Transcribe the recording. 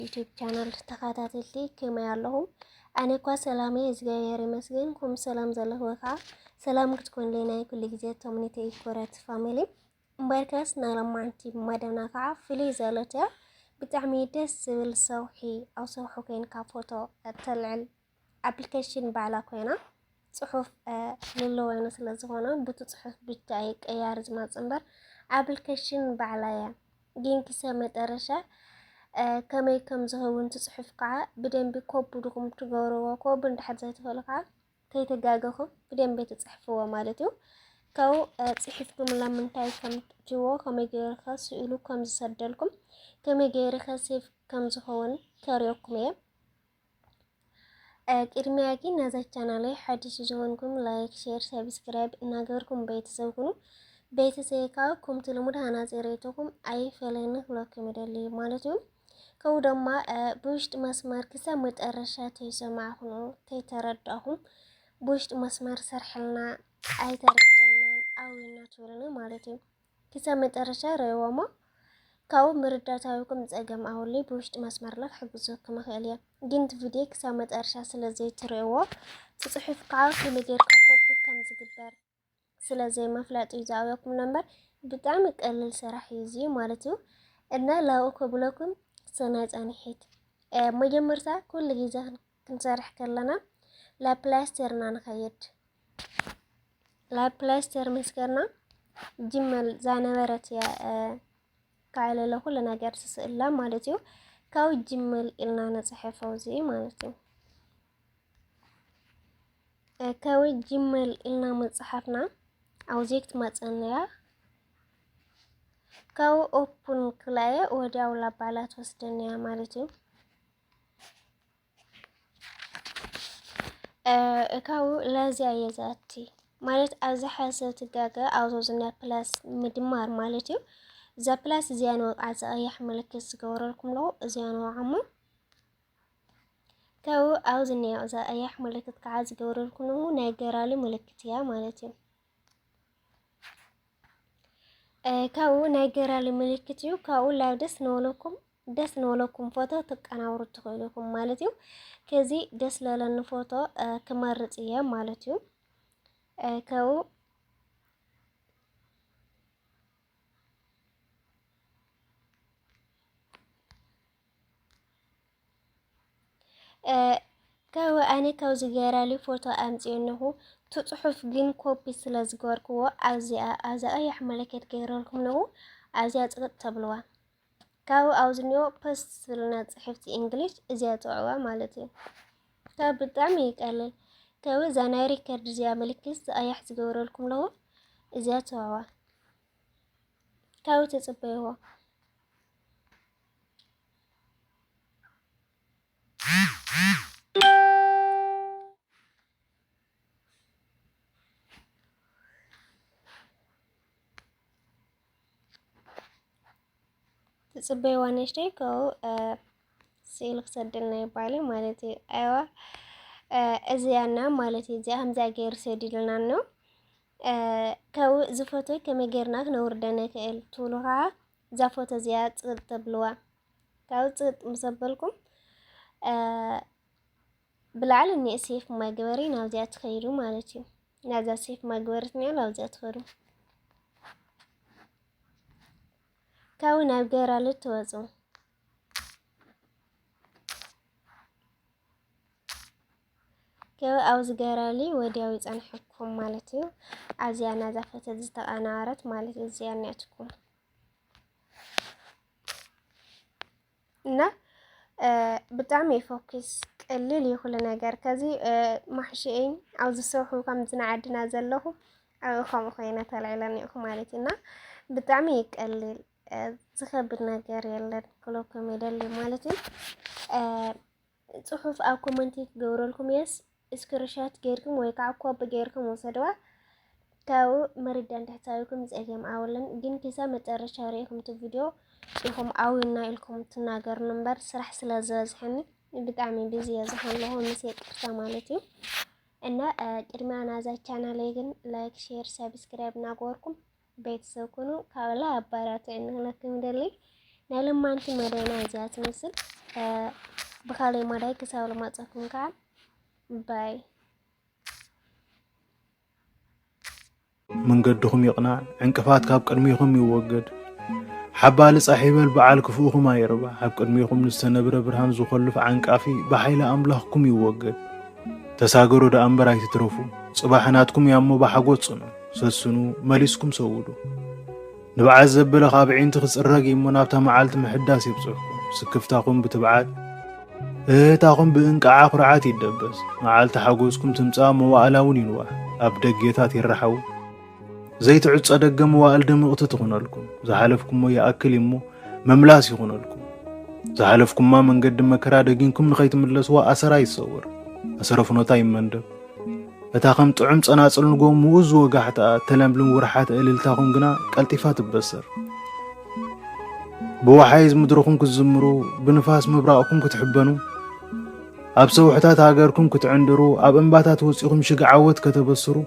ዩቲዩብ ቻናል ተከታተልቲ ከመ ያለሁም ኣነ ኳ ሰላሜ እግዚአብሔር ይመስገን ኩም ሰላም ዘለኹካ ሰላም ክትኮን ለናይ ኩሉ ግዜ ቶምኒቴ ኮረት ፋሚሊ እምበርከስ ናለማንቲ መደና ከዓ ፍሊ ዘለተ ብጣዕሚ ደስ ዝብል ሰውሒ ኣብ ሰውሑ ኮይንካ ፎቶ ተልዕል ኣፕሊኬሽን ባዕላ ኮይና ጽሑፍ ለለወይነ ስለዝኾነ ብቱ ጽሑፍ ብቻ ይቀያር ዝመጽ እምበር ኣፕሊኬሽን ባዕላ ያ ግን ክሰ መጨረሻ ከመይ ከም ዝኸውን ትጽሑፍ ከዓ ብደንቢ ኮብ ድኩም ትገብርዎ ኮብ እንድሕር ዘይትፈልካ ከይተጋገኹም ብደንቢ ትጽሕፍዎ ማለት እዩ ካው ጽሒፍኩም ለምንታይ ከም ትዎ ከመይ ገይርካ ስእሉ ከም ዝሰደልኩም ከመይ ገይርካ ሴፍ ከም ዝኸውን ከሪዮኩም እየ ቅድሚያ ግን ነዛ ቻናል ሓድሽ ዝሆንኩም ላይክ ሼር ሰብስክራይብ እናገርኩም ቤተሰብ ኩኑ ቤተሰብ ካው ኩምት ልሙድ ሃናጽሬቶኩም ኣይፈለኒ ክለኩም ይደሊ ማለት እዩ ከው ደማ በውሽጥ መስመር ክሰ መጨረሻ ተይሰማዕኹ ተይተረዳኹም በውሽጥ መስመር ሰርሕልና ኣይተረዳናን ኣዊና ትብሉኒ ማለት እዩ ክሰ መጨረሻ ረይዎሞ ካው ምርዳታዊኩም ጸገም ኣውሊ በውሽጥ መስመር ላይ ሕግዞኩም ይኽእል እየ ግን ቪዲዮ ክሰ መጨረሻ ስለዘይ ትርእዎ ጽሑፍ ከዓ ከመጌርካ ኮፒ ከም ዝግበር ስለዘይ መፍለጥ ይዛውኩም ነበር በጣም ቀሊል ስራሕ ይዚ ማለት እዩ እና ላው ከብለኩም ሰናይ ጻንሒት መጀመርታ ኩሉ ግዜ ክንሰርሕ ከለና ላፕላስተርና ንኸይድ ላፕላስተር መስከርና ጅመል ዛነበረት ያ ካይለለ ሁሉ ነገር ስስእላ ማለት እዩ ካው ጅመል ኢልና ነጽሕፈው እዚ ማለት እዩ ካው ጅመል ኢልና መጽሐፍና አውጀክት ማጽነያ ካው ኦፕን ክላየ ወዲያው ላባላት ወስደንያ ማለት እዩ ካው ለዚያ የዛቲ ማለት አዛ ሐሰብ ትጋጋ አውቶዝና ፕላስ ምድማር ማለት እዩ ዛ ፕላስ ዚያኖ አዛ ያህመለከስ ገወረልኩም ነው ዚያኖ አሙ ካው አውዝኛ አዛ ያህመለከት ከዓዝ ገወረልኩም ነው ነገራሊ ምልክት ያ ማለት እዩ ካው ነገራሊ ምልክት እዩ ካው ላው ደስ ነውለኩም ፎቶ ተቀናብሩ ትኽእሉኩም ማለት እዩ ከዚ ደስ ለለን ፎቶ ከመርጽ እየ ማለት እዩ ካው ካው ኣነ ካው ዝገራሊ ፎቶ ኣምጽየነሁ ትጽሑፍ ግን ኮፒ ስለዝገርክዎ ኣዚያ ኣያ መለከት ገይረልኩም ነው ኣዚያ ጽቅጥ ተብልዋ ካው ኣውዝኒዮ ፖስት ስለና ጽሕፍቲ እንግሊዝ እዚያ ጽዕዋ ማለት እዩ ካው በጣም ይቀልል ካው ዛናይ ሪከርድ እዚያ ምልክት ኣያ ዝገበረልኩም ነው እዚያ ጽዕዋ ካው ተጽበይዎ ጽበይ ዋነሽተይ ካው ሲልክ ሰደልና ይባል ማለት አይዋ እዚያና ማለት እዚያ ሀምዛ ገር ሰዲልና ነው ካው ዝፎቶ ከመገርና ነውርደነ ከእል ቱሉሃ ዛፎቶ እዚያ ጽጥ ብልዋ ካው ጽጥ መሰበልኩም ብላል እኔ ሴፍ ማግበሪ ናውዚያ ትኸይዱ ማለት እዩ ናዛ ሴፍ ማግበርት ነው ናውዚያ ትኸዱ ካው ናብ ገራለ ተወጹ ካው አውዝ ገራሊ ወዲያው ይጸንሕኩም ማለት እዩ አዚያ ናዛ ፈተ ዝተቃናረት ማለት እዚያ ነትኩም እና በጣም ይፎክስ ቀልል ይሁሉ ነገር ከዚ ማሕሽይ አውዝ ሰውሑ ከም ዝናዓድና ዘለኹ ከም ኮይነ ተላይላን ይኹ ማለት እና በጣም ይቀልል ዝኸብድ ነገር የለን ክለኩም ይደል ማለት እዩ ጽሑፍ ኣብ ኮሜንት ገውረልኩም የስ ስክሪንሾት ገይርኩም ወይ ከዓ ኮፒ ገይርኩም ወሰደዋ ካው መረዳ እንድሕታዊኩም ጸገም ኣውልን ግን ከሳ መጨረሻ ሪኢኩም ቪዲዮ ኢኹም ኣዊና ኢልኩም ትናገር ነበር ስራሕ ስለዘዝሕኒ በጣም ቢዚ ያዘኸለሁ ምስ ይቅርታ ማለት እዩ እና ቅድሚያ ናዛ ቻናል ግን ላይክ ሼር ሰብስክራይብ ናገርኩም ቤተሰብ ኩኑ ካውላ አባራት እንነክም ደሊ ናለማንቲ መደና ዚያት መስል بخالي مداي كساول ما تصكم كعب باي من قدكم يقنع انكفات كاب قدميكم يوجد حبال صاحب البعال كفوكم ما يربح حب قدميكم نستنبر برهان زخلف عنقافي بحيل املاحكم يوجد تساغروا دا انبراي تترفو صباحناتكم يامو بحقوت صنو سسنو ماليسكم سودو نبعز زبل خابعين تخصرق يمنابتا معالت محداس يبصحكم سكفتاكم بتبعات تاكم بانقعا قرعات يدبس معالت حقوسكم تمصا مواعلاون ينواح ابدقيتات يرحو زيت عصا دغم واال دمقت تخونلكم زحلفكم ياكل يمو مملاس يخونلكم زحلفكم ما منقد مكرا دغينكم نخيت ملسوا اسرا يصور اسرفنوتا يمندب اتاخم طعم صناصل نغو موز وغحتا تلملم ورحات اللتاكم غنا قلطيفات بسر بوحايز مدركم كزمرو بنفاس مبراقكم كتحبنوا اب سوحتات هاغركم كتعندرو اب انباتات وصيكم شقعوت كتبسرو